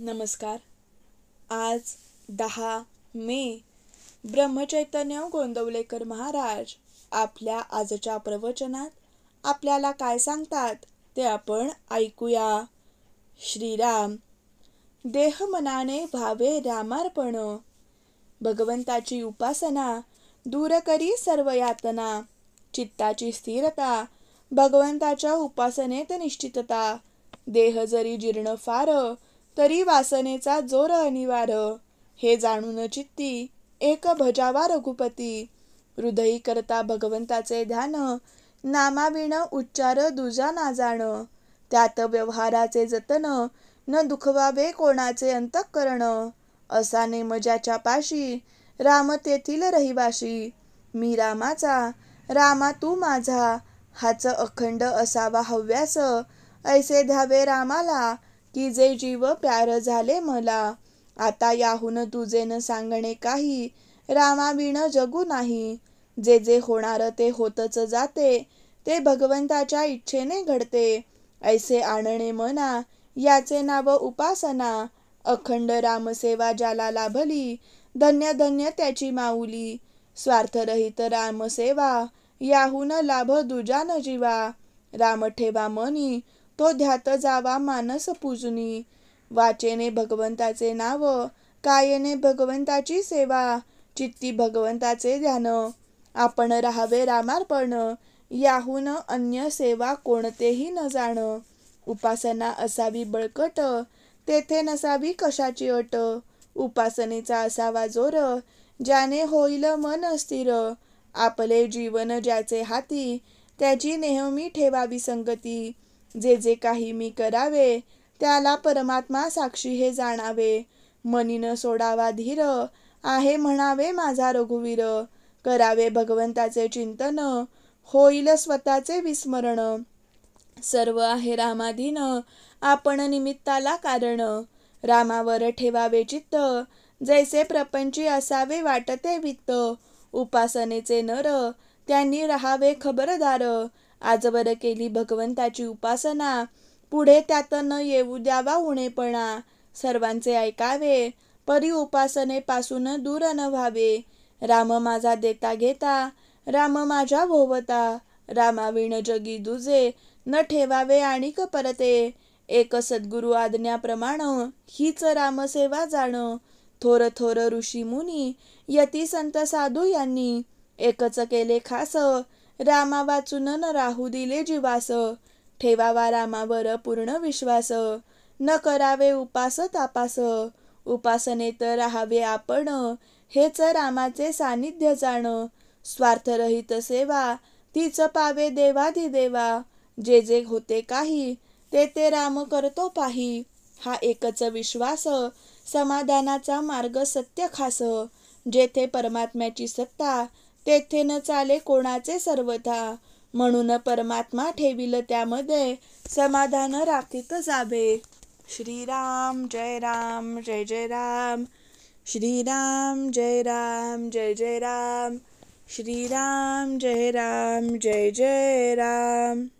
नमस्कार. आज 10 मे ब्रह्मचैतन्य गोंदवलेकर महाराज आपल्या आजच्या प्रवचनात आपल्याला काय सांगतात ते आपण ऐकूया. श्रीराम. देह मनाने भावे रामार्पण, भगवंताची उपासना दूर करी सर्व यातना. चित्ताची स्थिरता, भगवंताच्या उपासनेत निश्चितता. देह जरी जीर्ण फार, तरी वासनेचा जोर अनिवार्य. हे जाणून चित्ती एक भजावा रघुपती. हृदयी करता भगवंताचे ध्यान, नामाविण उच्चार दुजा ना जाण. त्यात व्यवहाराचे जतन, न दुखवावे कोणाचे अंतःकरण. असा नेम ज्याच्या पाशी, राम तेथील रहिवाशी. मी रामाचा, रामा तू माझा, हाच अखंड असावा हव्यास. ऐसे ध्यावे रामाला, की जे जीव प्यार झाले मला. आता याहून तुझे न सांगणे काही, रामाविण जगू नाही. जे जे होणार ते होतच जाते, ते भगवंताच्या इच्छेने घडते. ऐसे आणणे मना, याचे नाव उपासना. अखंड रामसेवा ज्याला लाभली, धन्य धन्य त्याची माऊली. स्वार्थरहित रामसेवा, याहून लाभ दुजा न जीवा. राम ठेवा मनी, तो ध्यात जावा मानस पूजनी. वाचेने भगवंताचे नाव, कायेने भगवंताची सेवा. चित्ती भगवंताचे ध्यान, आपण राहावे रामार्पण. याहून अन्य सेवा कोणतेही न जाण. उपासना असावी बळकट, तेथे नसावी कशाची अट. उपासनेचा असावा जोर, ज्याने होईल मन स्थिर. आपले जीवन ज्याचे हाती, त्याची नेहमी ठेवावी संगती. जे जे काही मी करावे, त्याला परमात्मा साक्षी हे जाणावे. मनी न सोडावा धीर, आहे म्हणावे माझा रघुवीर. करावे भगवंताचे चिंतन, होईल स्वतःचे विस्मरण. सर्व आहे रामाधीन, आपण निमित्ताला कारण. रामावर ठेवावे चित्त, जैसे प्रपंची असावे वाटते वित्त. उपासनेचे नर, त्यांनी राहावे खबरदार. आजवर केली भगवंताची उपासना, पुढे त्यात न येऊ द्यावा उणेपणा. सर्वांचे ऐकावे, परी उपासनेपासून दूर न व्हावे. राम माझा देता घेता, राम माझ्या भोवता. रामाविण जगी दुजे, न ठेवावे आणिक परते. एक सद्गुरु आज्ञा प्रमाण, हीच रामसेवा जाण. थोर थोर ऋषी मुनी, यती संत साधू यांनी, एकच केले खास. रामा वाचून न राहू दिले जीवास. ठेवावा रामावर पूर्ण विश्वास, न करावे उपास तापास. उपासनेत राहावे आपण, हेच रामाचे सानिध्य जाण. स्वार्थरहित सेवा, तीच पावे देवाधिदेवा. जे जे होते काही, ते ते राम करतो पाही. हा एकच विश्वास, समाधानाचा मार्ग सत्य खास. जेथे परमात्म्याची सत्ता, तेथे न चाले कोणाचे सर्वथा. म्हणून परमात्मा ठेविल त्यामध्ये, समाधान राखीत जावे. श्रीराम जय राम जय जय राम. श्रीराम जय राम जय जय राम. श्रीराम जय राम जय जय राम.